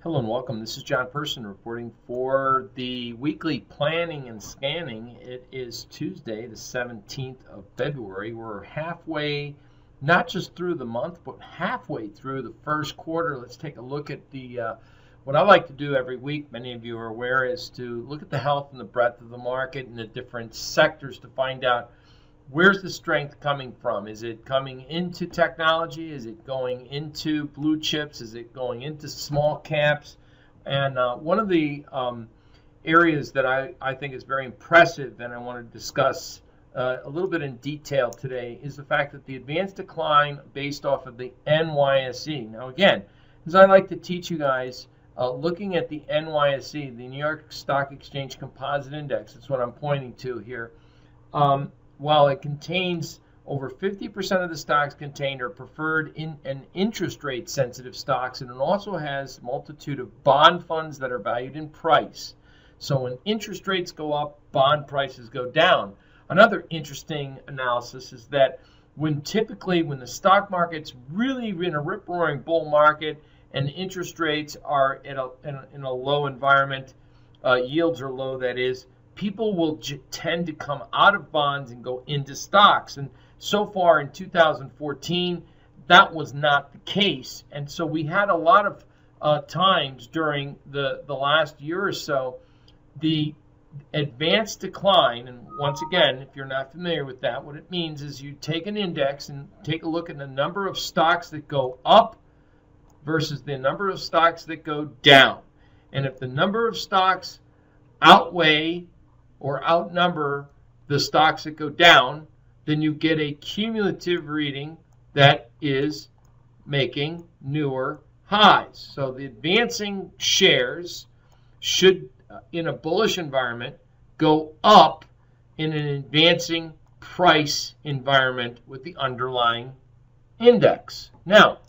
Hello and welcome. This is John Person reporting for the weekly planning and scanning. It is Tuesday, the 17th of February. We're halfway, not just through the month, but halfway through the first quarter. Let's take a look at what I like to do every week, many of you are aware, is to look at the health and the breadth of the market and the different sectors to find out where's the strength coming from. Is it coming into technology? Is it going into blue chips? Is it going into small caps? And one of the areas that I think is very impressive and I want to discuss a little bit in detail today is the fact that the advanced decline based off of the NYSE. Now again, as I like to teach you guys, looking at the NYSE, the New York Stock Exchange Composite Index, that's what I'm pointing to here. While it contains over 50% of the stocks contained are preferred in an interest rate sensitive stocks, and it also has a multitude of bond funds that are valued in price. So when interest rates go up, bond prices go down. Another interesting analysis is that typically when the stock market's really in a rip-roaring bull market and interest rates are in a low environment, yields are low, that is, people will tend to come out of bonds and go into stocks. And so far in 2014, that was not the case. And so we had a lot of times during the last year or so, the advanced decline, and once again, if you're not familiar with that, what it means is you take an index and take a look at the number of stocks that go up versus the number of stocks that go down. And if the number of stocks outweigh or outnumber the stocks that go down, then you get a cumulative reading that is making newer highs. So the advancing shares should, in a bullish environment, go up in an advancing price environment with the underlying index. Now,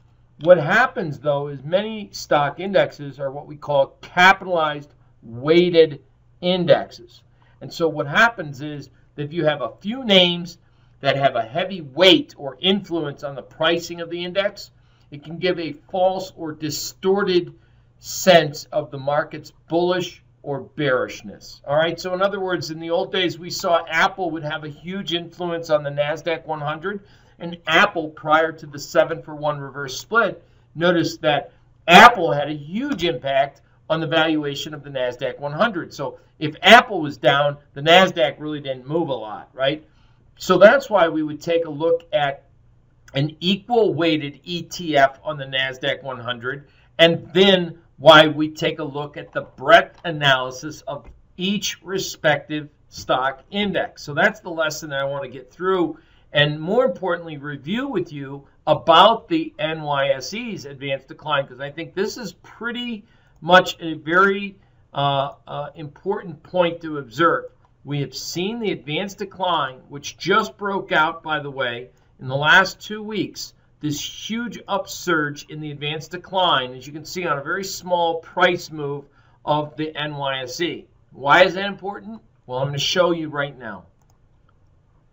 what happens though is many stock indexes are what we call capitalized weighted indexes. And so what happens is that if you have a few names that have a heavy weight or influence on the pricing of the index, it can give a false or distorted sense of the market's bullish or bearishness. All right, so in other words, in the old days, we saw Apple would have a huge influence on the NASDAQ 100, and Apple, prior to the 7-for-1 reverse split, noticed that Apple had a huge impact on the valuation of the NASDAQ 100. So if Apple was down, the NASDAQ really didn't move a lot, right? So that's why we would take a look at an equal weighted ETF on the NASDAQ 100, and then why we take a look at the breadth analysis of each respective stock index. So that's the lesson that I want to get through, and more importantly, review with you about the NYSE's advanced decline, because I think this is pretty much a very important point to observe. We have seen the advanced decline, which just broke out, by the way, in the last 2 weeks, this huge upsurge in the advanced decline, as you can see on a very small price move of the NYSE. Why is that important? Well, I'm going to show you right now.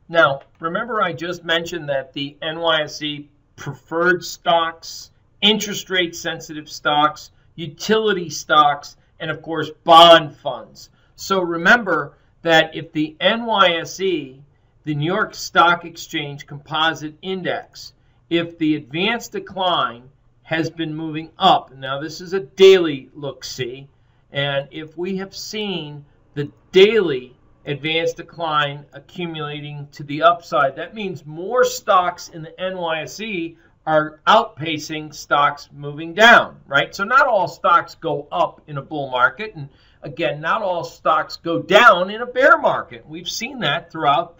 Now, remember I just mentioned that the NYSE preferred stocks, interest rate sensitive stocks, utility stocks, and of course bond funds. So remember that if the NYSE, the New York Stock Exchange Composite Index, if the advanced decline has been moving up, now this is a daily look-see, and if we have seen the daily advanced decline accumulating to the upside, that means more stocks in the NYSE are outpacing stocks moving down, right? So not all stocks go up in a bull market, and again, not all stocks go down in a bear market. We've seen that throughout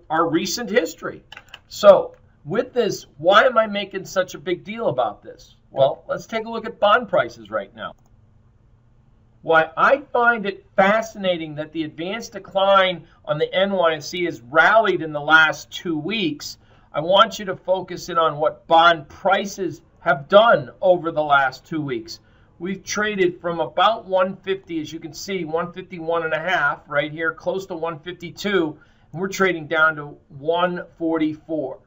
our recent history. So with this, why am I making such a big deal about this? Well, let's take a look at bond prices right now. Why I find it fascinating that the advanced decline on the NYSE has rallied in the last 2 weeks. I want you to focus in on what bond prices have done over the last 2 weeks. We've traded from about 150, as you can see, 151.5 right here, close to 152, and we're trading down to 144.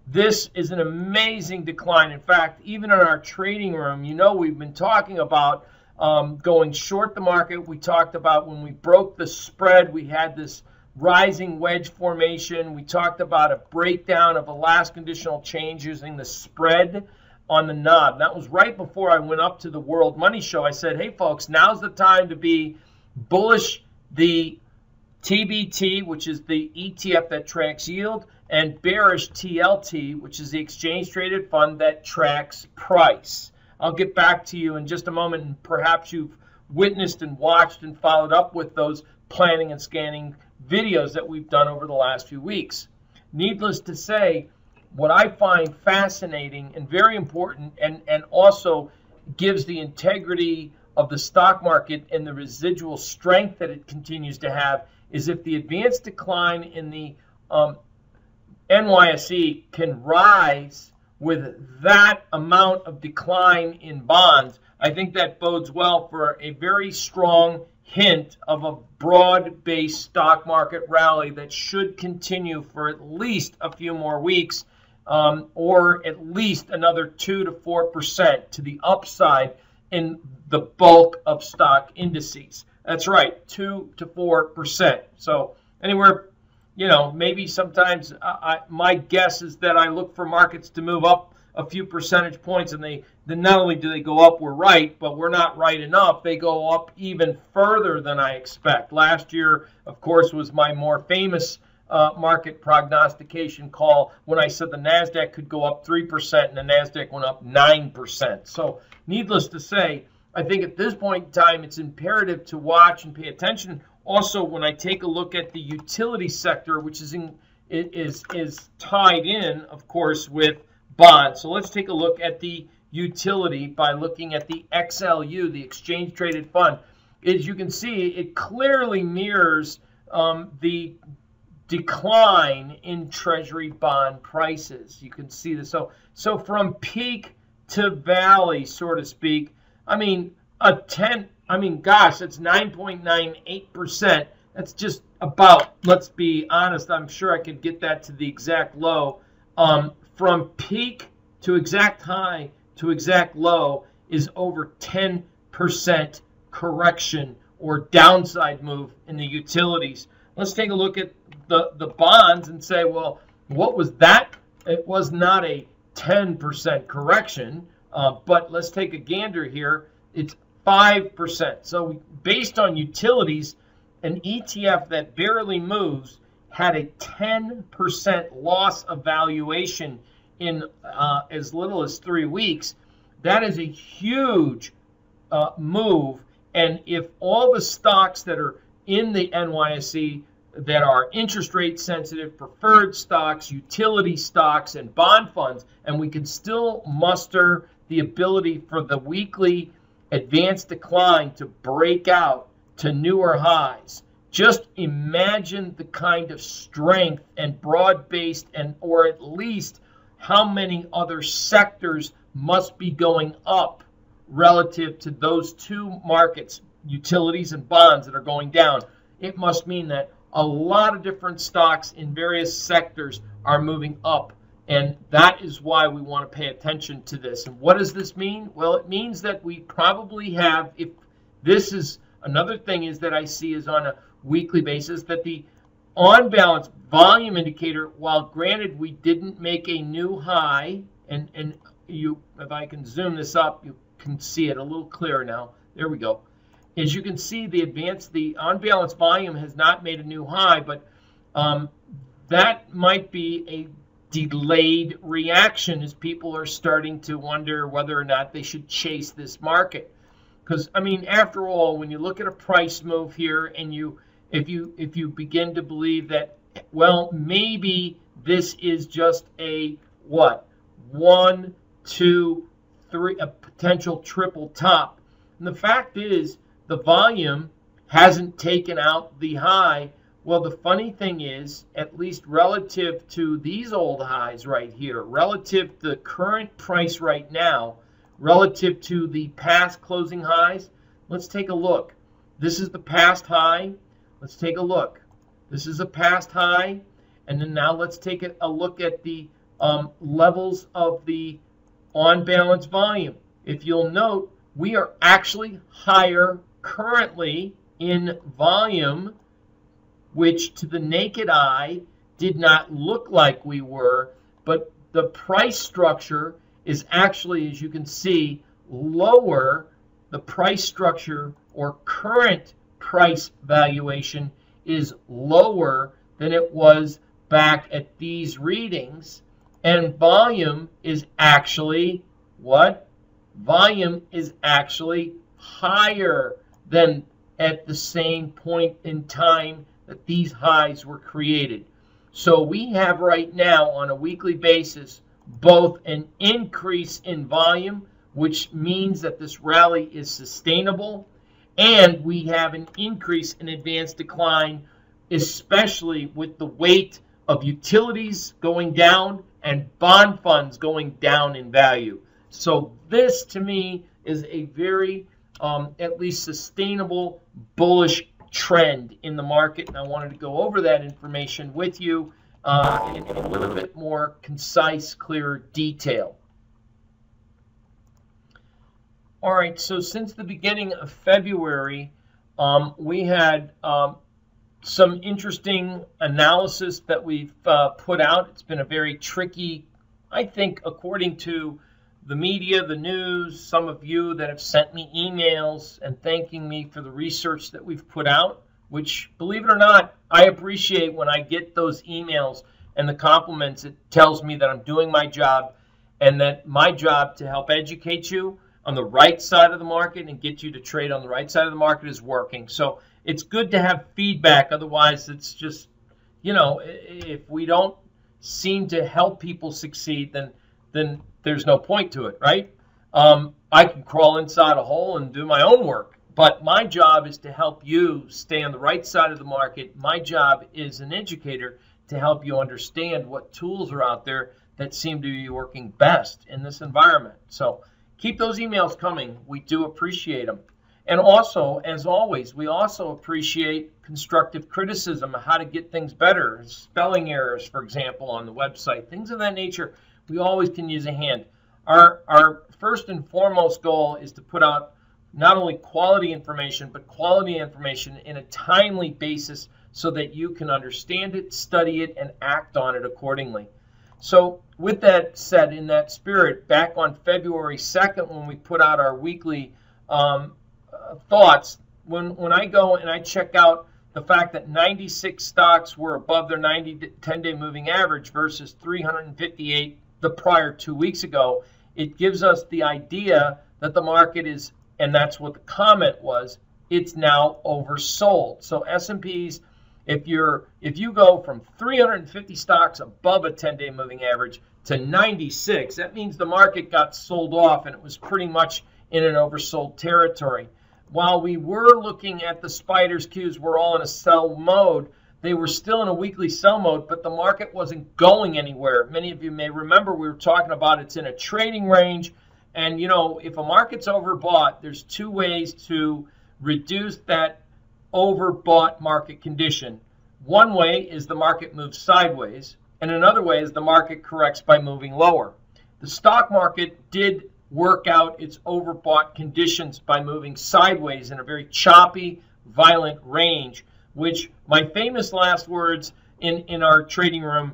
This is an amazing decline. In fact, even in our trading room, we've been talking about going short the market. We talked about when we broke the spread, we had this rising wedge formation. We talked about a breakdown of a last conditional change using the spread on the knob. That was right before I went up to the World Money Show. I said, hey, folks, now's the time to be bullish the TBT, which is the ETF that tracks yield, and bearish TLT, which is the exchange traded fund that tracks price. I'll get back to you in just a moment, and perhaps you've witnessed and watched and followed up with those planning and scanning videos that we've done over the last few weeks. Needless to say, what I find fascinating and very important, and also gives the integrity of the stock market and the residual strength that it continues to have, is if the advanced decline in the NYSE can rise with that amount of decline in bonds, I think that bodes well for a very strong hint of a broad-based stock market rally that should continue for at least a few more weeks, or at least another 2 to 4% to the upside in the bulk of stock indices. That's right, 2 to 4%. So anywhere, maybe sometimes my guess is that I look for markets to move up a few percentage points, and then not only do they go up, we're right, but we're not right enough. They go up even further than I expect. Last year, of course, was my more famous market prognostication call when I said the NASDAQ could go up 3% and the NASDAQ went up 9%. So needless to say, I think at this point in time, it's imperative to watch and pay attention. Also, when I take a look at the utility sector, which is tied in, of course, with bonds. So let's take a look at the utility by looking at the XLU, the exchange traded fund. As you can see, it clearly mirrors the decline in treasury bond prices. You can see this. So from peak to valley, so to speak, gosh, that's 9.98%. That's just about, let's be honest, I'm sure I could get that to the exact low. From peak to exact high to exact low is over 10% correction or downside move in the utilities. Let's take a look at the bonds and say, well, what was that? It was not a 10% correction, but let's take a gander here. It's 5%. So based on utilities, an ETF that barely moves had a 10% loss of valuation in as little as 3 weeks. That is a huge move. And if all the stocks that are in the NYSE that are interest rate sensitive, preferred stocks, utility stocks, and bond funds, and we can still muster the ability for the weekly advanced decline to break out to newer highs. Just imagine the kind of strength and broad-based, and or at least how many other sectors must be going up relative to those two markets, utilities and bonds, that are going down. It must mean that a lot of different stocks in various sectors are moving up. And that is why we want to pay attention to this. And what does this mean? Well, it means that we probably have, if this is another thing is that I see is on a weekly basis, that the on balance volume indicator, while granted we didn't make a new high, and you, if I can zoom this up, you can see it a little clearer now. There we go. As you can see, the on balance volume has not made a new high, but that might be a delayed reaction as people are starting to wonder whether or not they should chase this market. Because, after all, when you look at a price move here, and if you begin to believe that, well, maybe this is just a what, 1, 2, 3, a potential triple top. And the fact is, the volume hasn't taken out the high. Well, the funny thing is, at least relative to these old highs right here, relative to the current price right now, relative to the past closing highs, let's take a look. This is the past high. Let's take a look. This is a past high. And then now let's take a look at the levels of the on-balance volume. If you'll note, we are actually higher currently in volume, which to the naked eye did not look like we were, but the price structure is actually, as you can see, lower. The price structure or current price valuation is lower than it was back at these readings, and volume is actually what? Volume is actually higher than at the same point in time that these highs were created. So we have right now on a weekly basis both an increase in volume, which means that this rally is sustainable, and we have an increase in advanced decline, especially with the weight of utilities going down and bond funds going down in value. So this to me is a very at least sustainable bullish trend in the market, and I wanted to go over that information with you in a little bit more concise, clearer detail. All right, so since the beginning of February, we had some interesting analysis that we've put out. It's been a very tricky, I think, according to the media, the news, some of you that have sent me emails and thanking me for the research that we've put out, which, believe it or not, I appreciate when I get those emails and the compliments. It tells me that I'm doing my job and that my job to help educate you on the right side of the market and get you to trade on the right side of the market is working. So it's good to have feedback. Otherwise, it's just, you know, if we don't seem to help people succeed, then there's no point to it, right? I can crawl inside a hole and do my own work, but my job is to help you stay on the right side of the market. My job is an educator to help you understand what tools are out there that seem to be working best in this environment. So keep those emails coming. We do appreciate them. And also, as always, we also appreciate constructive criticism of how to get things better. Spelling errors, for example, on the website, things of that nature. We always can use a hand. Our first and foremost goal is to put out not only quality information, but quality information in a timely basis so that you can understand it, study it, and act on it accordingly. So with that said, in that spirit, back on February 2nd, when we put out our weekly thoughts, when I go and I check out the fact that 96 stocks were above their 10-day moving average versus 358 the prior 2 weeks ago, it gives us the idea that the market is, and that's what the comment was, it's now oversold. So S&Ps, if you go from 350 stocks above a 10-day moving average to 96, that means the market got sold off and it was pretty much in an oversold territory. While we were looking at the spiders, Qs were all in a sell mode, they were still in a weekly sell mode, but the market wasn't going anywhere. Many of you may remember we were talking about it's in a trading range. And, you know, if a market's overbought, there's two ways to reduce that overbought market condition. One way is the market moves sideways, and another way is the market corrects by moving lower. The stock market did work out its overbought conditions by moving sideways in a very choppy, violent range, which my famous last words in our trading room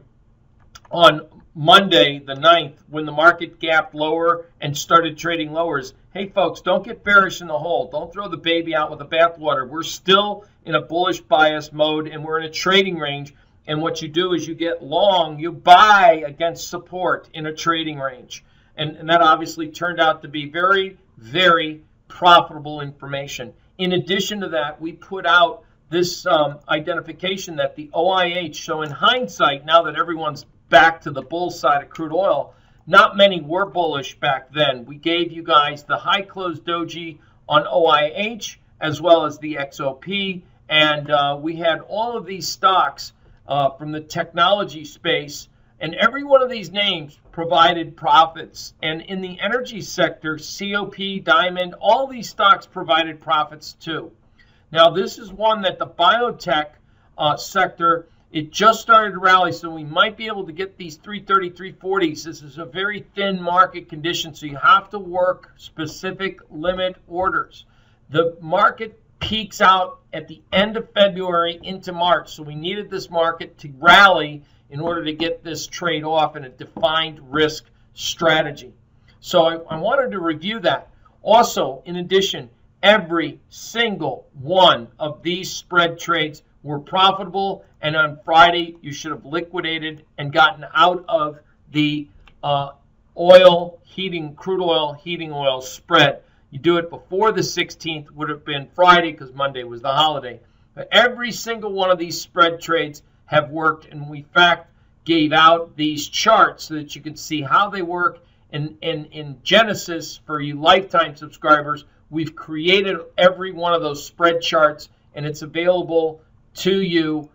on Monday the 9th, when the market gapped lower and started trading lowers, hey folks, don't get bearish in the hole. Don't throw the baby out with the bathwater. We're still in a bullish bias mode and we're in a trading range. And what you do is you get long, you buy against support in a trading range. And that obviously turned out to be very, very profitable information. In addition to that, we put out this identification that the OIH, so in hindsight, now that everyone's back to the bull side of crude oil, not many were bullish back then. We gave you guys the high close doji on OIH as well as the XOP, and we had all of these stocks from the technology space, and every one of these names provided profits. And in the energy sector, COP, Diamond, all these stocks provided profits too. Now, this is one that the biotech sector It just started to rally, so we might be able to get these 330, 340s. This is a very thin market condition, so you have to work specific limit orders. The market peaks out at the end of February into March, so we needed this market to rally in order to get this trade off in a defined risk strategy. So I wanted to review that. Also, in addition, every single one of these spread trades were profitable, and on Friday you should have liquidated and gotten out of the crude oil, heating oil spread. You do it before the 16th, would have been Friday because Monday was the holiday. But every single one of these spread trades have worked, and we in fact gave out these charts so that you can see how they work. And in Genesis, for you lifetime subscribers, we've created every one of those spread charts, and it's available to you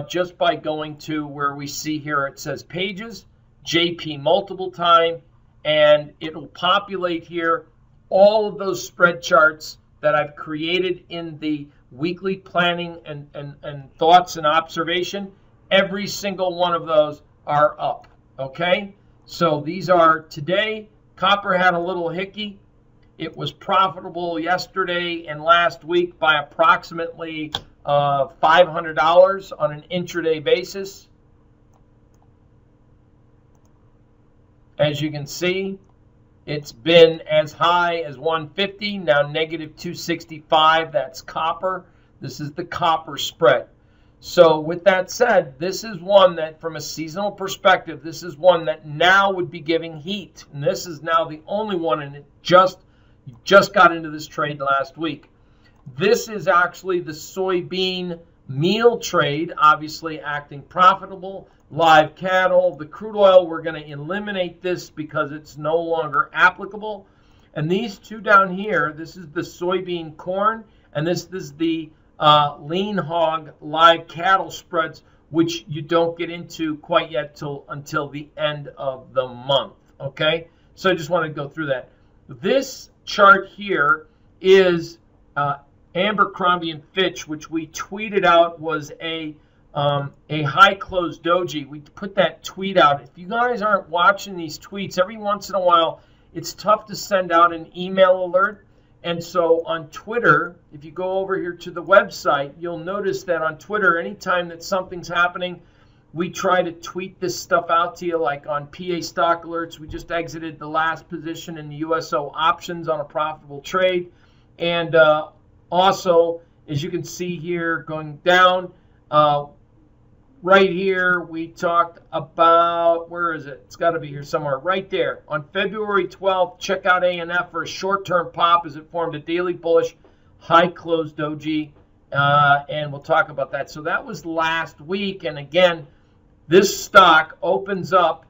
just by going to where we see here it says Pages, JP multiple time, and it'll populate here all of those spread charts that I've created in the weekly planning and thoughts and observation. Every single one of those are up, okay? So these are today. Copper had a little hickey. It was profitable yesterday and last week by approximately $500 on an intraday basis. As you can see, it's been as high as 150, now negative 265. That's copper. This is the copper spread. So with that said, this is one that from a seasonal perspective, this is one that now would be giving heat. And this is now the only one, and you just got into this trade last week. This is actually the soybean meal trade, obviously acting profitable. Live cattle, the crude oil, we're going to eliminate this because it's no longer applicable. And these two down here, this is the soybean corn, and this is the lean hog live cattle spreads, which you don't get into quite yet until the end of the month. Okay, so I just wanted to go through that. This chart here is Abercrombie & Fitch, which we tweeted out was a high close doji. We put that tweet out. If you guys aren't watching these tweets, every once in a while, it's tough to send out an email alert. And so on Twitter, if you go over here to the website, you'll notice that on Twitter, anytime that something's happening, we try to tweet this stuff out to you, like on PA Stock Alerts. We just exited the last position in the USO options on a profitable trade. And also, as you can see here, going down, right here, we talked about, where is it? It's got to be here somewhere, right there. On February 12th, check out ANF for a short-term pop as it formed a daily bullish high close doji, and we'll talk about that. So that was last week, and again, this stock opens up.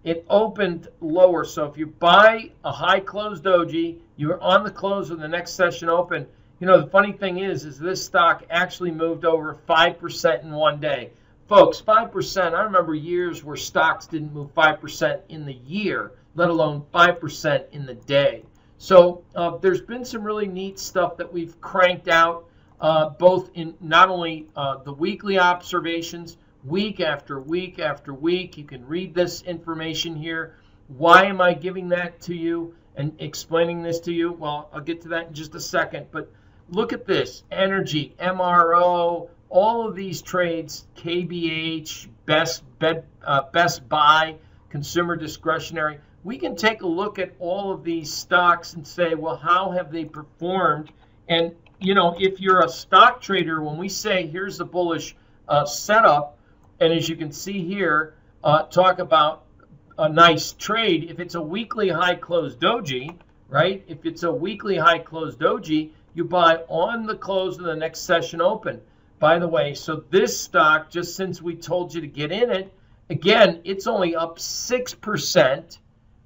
It opened lower, so if you buy a high close doji, you're on the close of the next session open. You know, the funny thing is this stock actually moved over 5% in one day. Folks, 5%, I remember years where stocks didn't move 5% in the year, let alone 5% in the day. So there's been some really neat stuff that we've cranked out, both in not only the weekly observations, week after week after week. You can read this information here. Why am I giving that to you and explaining this to you? Well, I'll get to that in just a second. But look at this, energy, MRO, all of these trades, KBH, Best Buy, consumer discretionary. We can take a look at all of these stocks and say, well, how have they performed? And, you know, if you're a stock trader, when we say here's the bullish setup, and as you can see here, talk about a nice trade. If it's a weekly high close doji, right? If it's a weekly high close doji, you buy on the close of the next session open. By the way, so this stock, just since we told you to get in it, again, it's only up 6%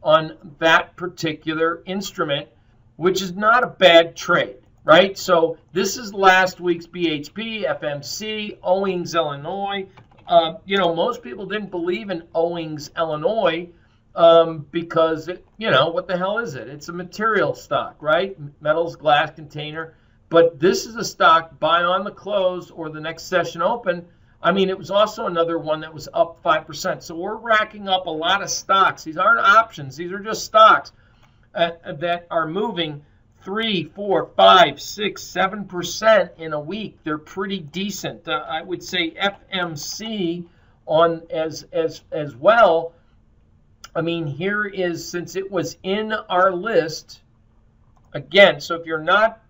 on that particular instrument, which is not a bad trade, right? So this is last week's BHP, FMC, Owings, Illinois. You know, most people didn't believe in Owings, Illinois, because, you know, what the hell is it? It's a material stock, right? Metals, glass container. But this is a stock, buy on the close or the next session open. I mean, it was also another one that was up 5%. So we're racking up a lot of stocks. These aren't options. These are just stocks that are moving 3, 4, 5, 6, 7% in a week. They're pretty decent. I would say FMC on as well. I mean, here is, since it was in our list, again, so if you're not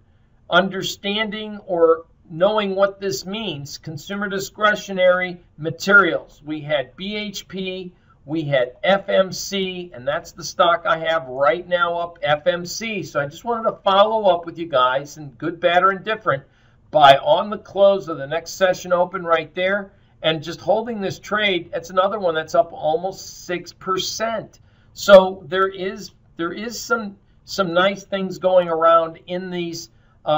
understanding or knowing what this means, consumer discretionary materials, we had BHP, we had FMC, and that's the stock I have right now up, FMC. So I just wanted to follow up with you guys, and good, bad, or indifferent, by on the close of the next session open right there, and just holding this trade. It's another one that's up almost 6%. So there is some nice things going around in these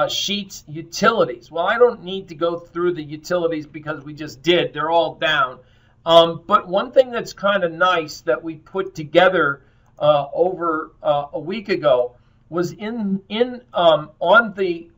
sheets. Utilities. Well, I don't need to go through the utilities because we just did. They're all down. But one thing that's kind of nice that we put together over a week ago was on the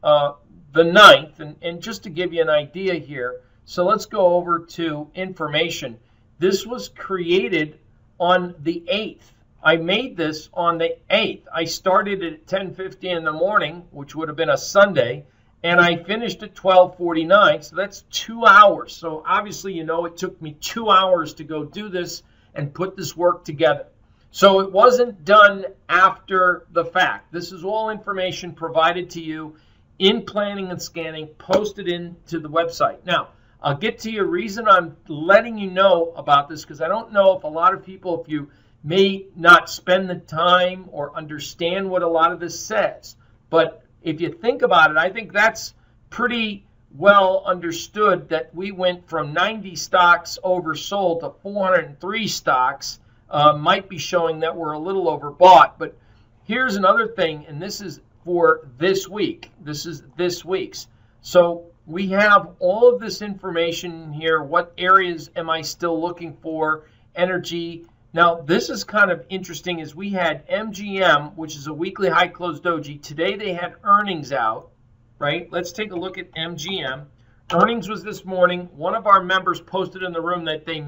9th, and just to give you an idea here. So let's go over to information. This was created on the 8th. I made this on the 8th. I started at 10:50 in the morning, which would have been a Sunday, and I finished at 12:49, so that's 2 hours. So obviously, you know, it took me 2 hours to go do this and put this work together. So it wasn't done after the fact. This is all information provided to you in planning and scanning, posted into the website. Now, I'll get to your reason I'm letting you know about this, because I don't know if a lot of people, if you may not spend the time or understand what a lot of this says. But if you think about it, I think that's pretty well understood that we went from 90 stocks oversold to 403 stocks. Might be showing that we're a little overbought. But here's another thing, and this is for this week. This is this week's. So we have all of this information here. What areas am I still looking for? Energy. Now, this is kind of interesting, is we had MGM, which is a weekly high close doji. Today they had earnings out, right? Let's take a look at MGM. Earnings was this morning. One of our members posted in the room that they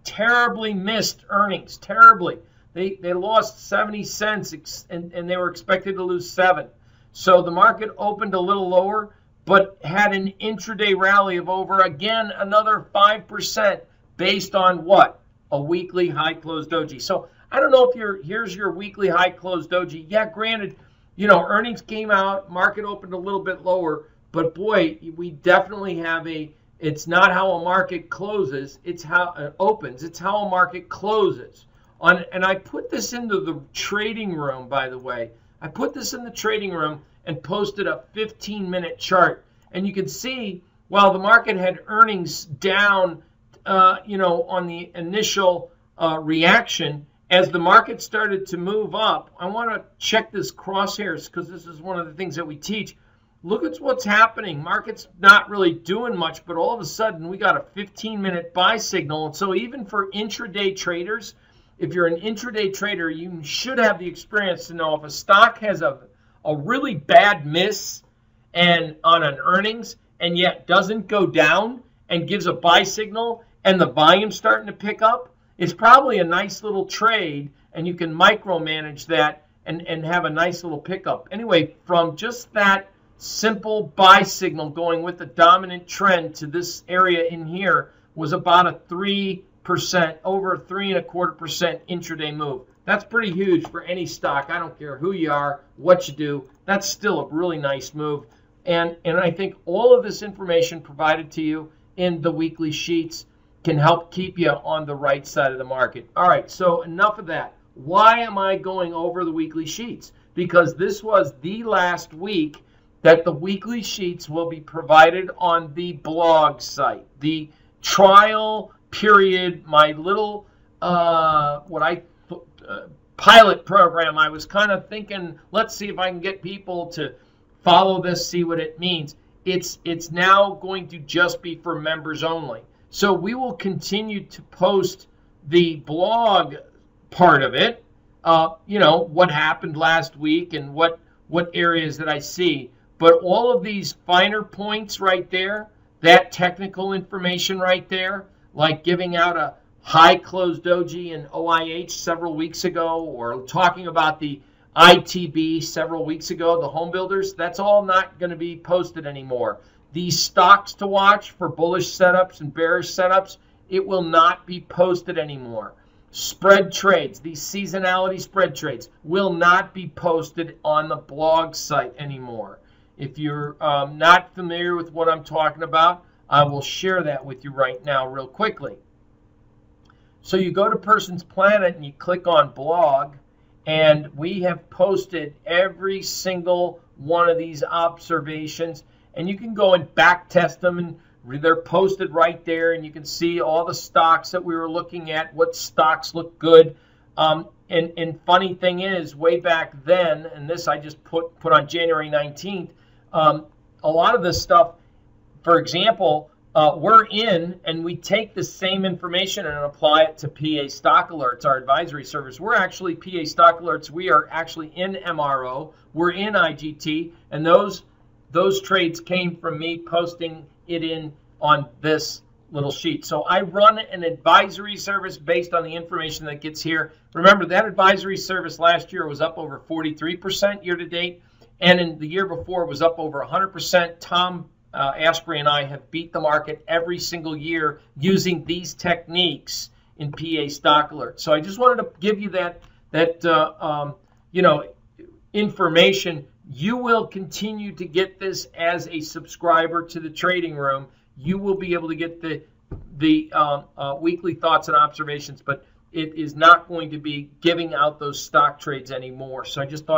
terribly missed earnings, terribly. They lost 70 cents, and they were expected to lose 7. So the market opened a little lower, but had an intraday rally of over, again, another 5% based on what? A weekly high close doji. So I don't know if here's your weekly high close doji. Yeah, granted, you know, earnings came out, market opened a little bit lower, but boy, we definitely have it's not how a market closes, it's how it opens. It's how a market closes. And I put this into the trading room, by the way. I put this in the trading room and posted a 15-minute chart. And you can see, while the market had earnings down, you know, on the initial reaction, as the market started to move up, I want to check this crosshairs, because this is one of the things that we teach. Look at what's happening. Market's not really doing much, but all of a sudden we got a 15-minute buy signal. And so even for intraday traders, if you're an intraday trader, you should have the experience to know if a stock has a really bad miss and on an earnings, and yet doesn't go down and gives a buy signal, and the volume's starting to pick up, it's probably a nice little trade, and you can micromanage that and have a nice little pickup. Anyway, from just that simple buy signal going with the dominant trend to this area in here was about a 3%, over 3.25% intraday move. That's pretty huge for any stock. I don't care who you are, what you do. That's still a really nice move. And I think all of this information provided to you in the weekly sheets can help keep you on the right side of the market. All right, so enough of that. Why am I going over the weekly sheets? Because this was the last week that the weekly sheets will be provided on the blog site. The trial period, my little pilot program, I was kind of thinking, let's see if I can get people to follow this, see what it means. It's now going to just be for members only. So we will continue to post the blog part of it, you know, what happened last week and what areas that I see. But all of these finer points right there, that technical information right there, like giving out a high closed doji and OIH several weeks ago, or talking about the ITB several weeks ago, the home builders, that's all not going to be posted anymore. These stocks to watch for bullish setups and bearish setups, it will not be posted anymore. Spread trades, these seasonality spread trades, will not be posted on the blog site anymore. If you're not familiar with what I'm talking about, I will share that with you right now real quickly. So you go to Person's Planet and you click on blog, and we have posted every single one of these observations, and you can go and back test them, and they're posted right there, and you can see all the stocks that we were looking at, what stocks look good. And funny thing is, way back then, and this I just put on January 19th, a lot of this stuff, for example, we're in, and we take the same information and apply it to PA Stock Alerts, our advisory service. We're actually PA Stock Alerts. We are actually in MRO. We're in IGT, and those trades came from me posting it in on this little sheet. So I run an advisory service based on the information that gets here. Remember, that advisory service last year was up over 43% year to date, and in the year before it was up over 100%. Tom Asprey and I have beat the market every single year using these techniques in PA Stock Alert. So I just wanted to give you that information. You will continue to get this as a subscriber to the trading room. You will be able to get the weekly thoughts and observations, but it is not going to be giving out those stock trades anymore. So I just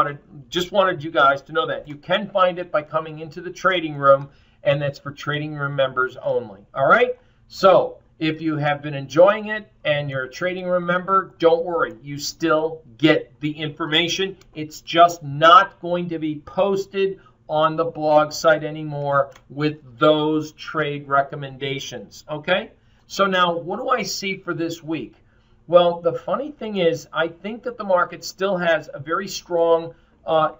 wanted you guys to know that. You can find it by coming into the trading room, and that's for trading room members only. All right? So if you have been enjoying it and you're a trading room member, don't worry. You still get the information. It's just not going to be posted on the blog site anymore with those trade recommendations. Okay? So now, what do I see for this week? Well, the funny thing is, I think that the market still has a very strong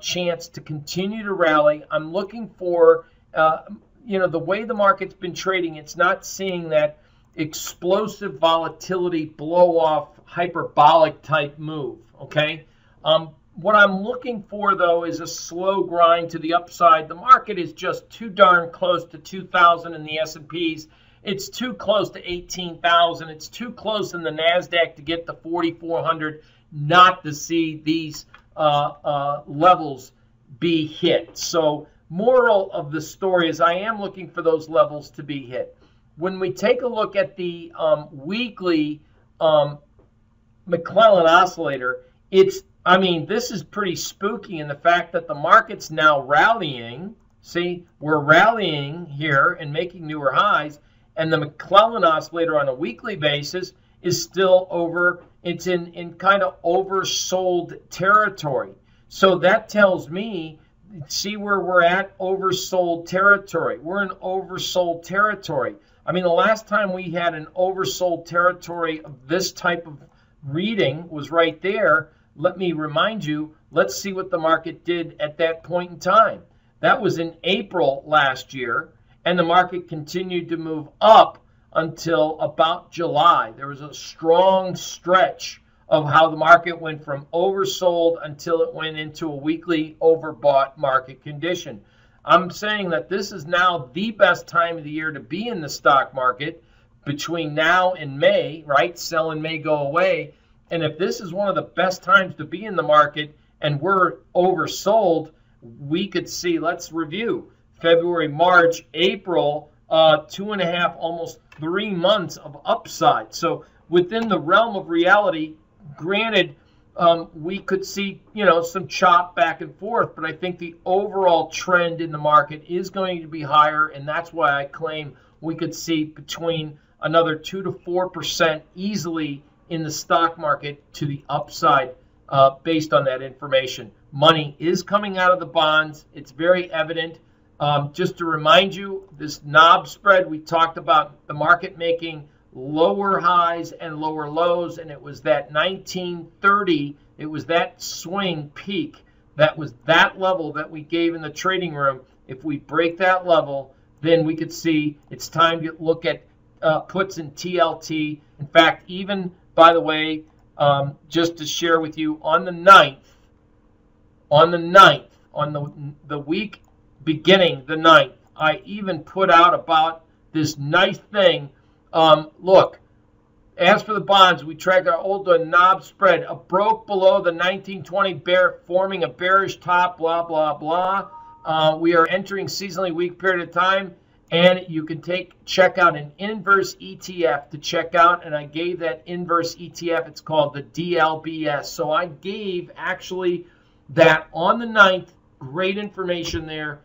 chance to continue to rally. I'm looking for the way the market's been trading, it's not seeing that explosive volatility blow off hyperbolic type move. Okay, what I'm looking for though is a slow grind to the upside. The market is just too darn close to 2,000 in the S&Ps. It's too close to 18,000. It's too close in the NASDAQ to get to 4,400 not to see these levels be hit. So moral of the story is I am looking for those levels to be hit. When we take a look at the weekly McClellan oscillator, this is pretty spooky in the fact that the market's now rallying. See, we're rallying here and making newer highs, and the McClellan oscillator on a weekly basis is still over. It's in kind of oversold territory. So that tells me, see where we're at, oversold territory. We're in oversold territory. I mean, the last time we had an oversold territory of this type of reading was right there. Let me remind you, let's see what the market did at that point in time. That was in April last year, and the market continued to move up until about July. There was a strong stretch of how the market went from oversold until it went into a weekly overbought market condition. I'm saying that this is now the best time of the year to be in the stock market between now and May, right? Sell in May, go away. And if this is one of the best times to be in the market and we're oversold, we could see, let's review, February, March, April, 2.5, almost 3 months of upside. So within the realm of reality, granted, we could see, some chop back and forth, but I think the overall trend in the market is going to be higher, and that's why I claim we could see between another 2 to 4% easily in the stock market to the upside based on that information. Money is coming out of the bonds. It's very evident. Just to remind you, this knob spread, we talked about the market making lower highs and lower lows, and it was that 1930, it was that swing peak, that was that level that we gave in the trading room. If we break that level, then we could see it's time to look at puts in TLT. In fact, even, by the way, just to share with you, on the 9th, on the week beginning the 9th, I even put out about this nice thing. Look, as for the bonds, we track our old knob spread. A broke below the 1920 bear, forming a bearish top, blah, blah, blah. We are entering seasonally weak period of time, and you can check out an inverse ETF to check out, and I gave that inverse ETF. It's called the DLBS. So I gave actually that on the 9th. Great information there.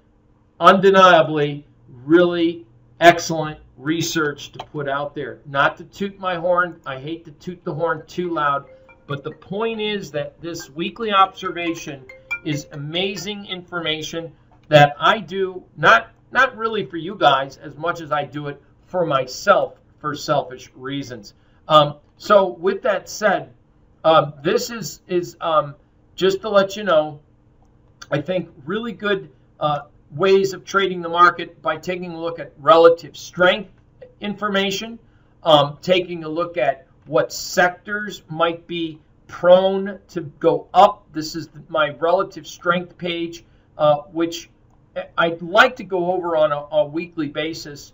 Undeniably, really excellent research to put out there. Not to toot my horn. I hate to toot the horn too loud. But the point is that this weekly observation is amazing information that I do, not really for you guys as much as I do it for myself for selfish reasons. So with that said, this is just to let you know, I think really good ways of trading the market by taking a look at relative strength information, taking a look at what sectors might be prone to go up. This is my relative strength page, which I'd like to go over on a weekly basis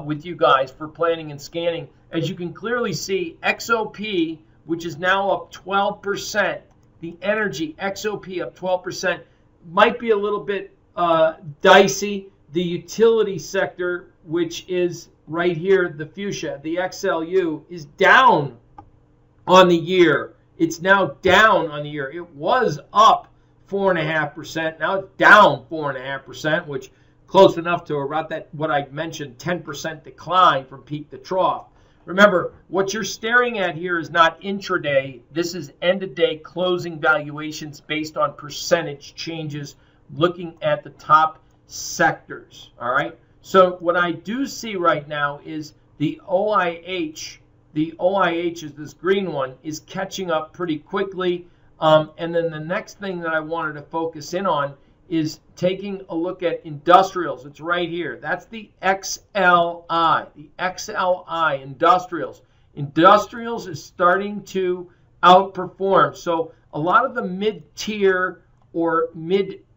with you guys for planning and scanning. As you can clearly see, XOP, which is now up 12%, the energy, XOP up 12%, might be a little bit dicey. The utility sector, which is right here, the fuchsia, the XLU, is down on the year. It's now down on the year. It was up 4.5%. Now it's down 4.5%, which close enough to about that, what I mentioned, 10% decline from peak to trough. Remember, what you're staring at here is not intraday. This is end-of-day closing valuations based on percentage changes, looking at the top sectors. All right. So what I do see right now is the OIH. The OIH is this green one, is catching up pretty quickly. And then the next thing that I wanted to focus in on is taking a look at industrials. It's right here. That's the XLI. The XLI, industrials. Industrials is starting to outperform. So a lot of the mid-tier or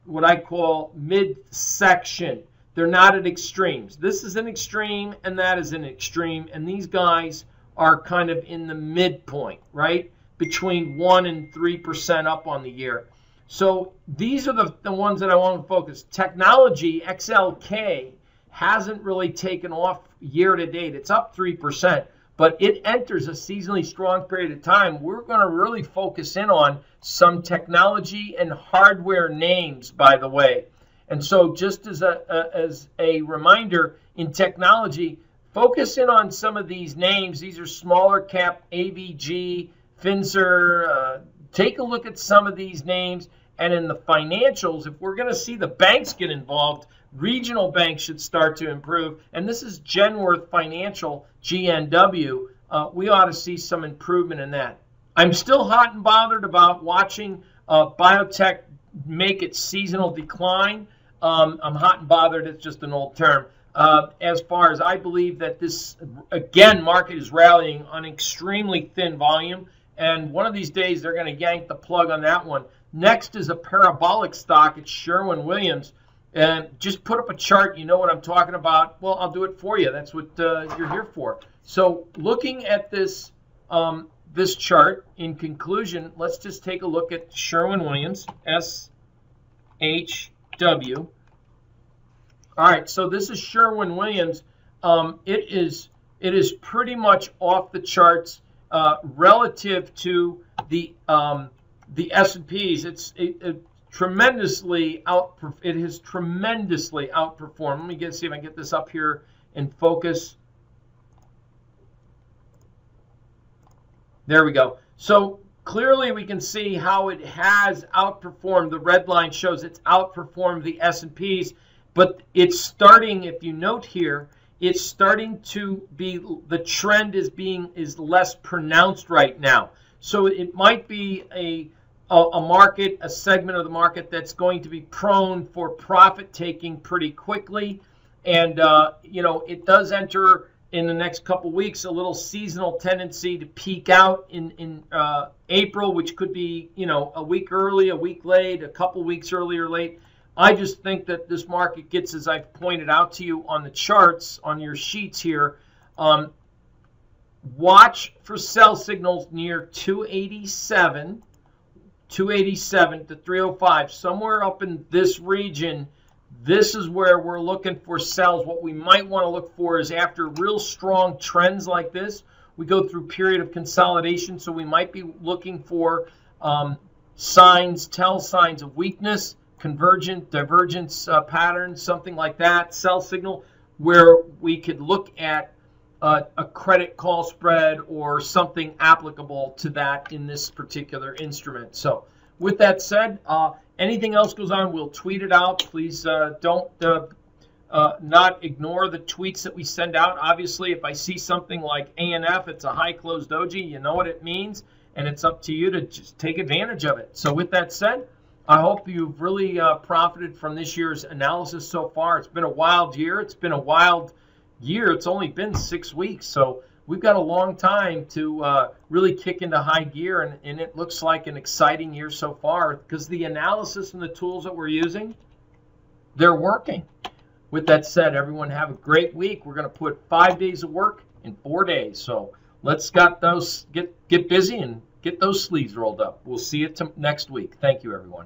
what I call mid-section, they're not at extremes. This is an extreme and that is an extreme. And these guys are kind of in the midpoint, right? Between 1 and 3% up on the year. So these are the ones that I want to focus. Technology, XLK, hasn't really taken off year to date. It's up 3%, but it enters a seasonally strong period of time. We're going to really focus in on some technology and hardware names, by the way. And so just as a reminder, in technology, focus in on some of these names. These are smaller cap, AVG, Finzer. Take a look at some of these names. And in the financials, if we're going to see the banks get involved, regional banks should start to improve. And this is Genworth Financial, GNW. We ought to see some improvement in that. I'm still hot and bothered about watching biotech make its seasonal decline. I'm hot and bothered. It's just an old term. As far as I believe that this, again, market is rallying on extremely thin volume. And one of these days, they're going to yank the plug on that one. Next is a parabolic stock. It's Sherwin-Williams. And just put up a chart. You know what I'm talking about. Well, I'll do it for you. That's what you're here for. So looking at this, this chart, in conclusion, let's just take a look at Sherwin-Williams, SHW. All right, so this is Sherwin-Williams. It is pretty much off the charts relative to the S&Ps. It has tremendously outperformed. Let me see if I can get this up here in focus. There we go. So clearly we can see how it has outperformed. The red line shows it's outperformed the S&Ps, but it's starting, if you note here, it's starting to be, the trend is less pronounced right now. So it might be a market, a segment of the market that's going to be prone for profit taking pretty quickly. And, it does enter in the next couple weeks a little seasonal tendency to peak out in April, which could be, a week early, a week late, a couple weeks early or late. I just think that this market gets, as I've pointed out to you on the charts, on your sheets here, watch for sell signals near 287 to 305, somewhere up in this region. This is where we're looking for sells. What we might want to look for is after real strong trends like this, we go through period of consolidation. So we might be looking for tell signs of weakness, convergent, divergence patterns, something like that, sell signal, where we could look at a credit call spread or something applicable to that in this particular instrument. So with that said, anything else goes on, we'll tweet it out. Please don't not ignore the tweets that we send out. Obviously, if I see something like ANF, it's a high closed doji, you know what it means, and it's up to you to just take advantage of it. So with that said, I hope you've really profited from this year's analysis so far. It's been a wild year. It's only been 6 weeks, so we've got a long time to really kick into high gear, and it looks like an exciting year so far because the analysis and the tools that we're using, they're working. With that said, everyone have a great week. We're going to put 5 days of work in 4 days, so let's get busy and get those sleeves rolled up. We'll see you next week. Thank you, everyone.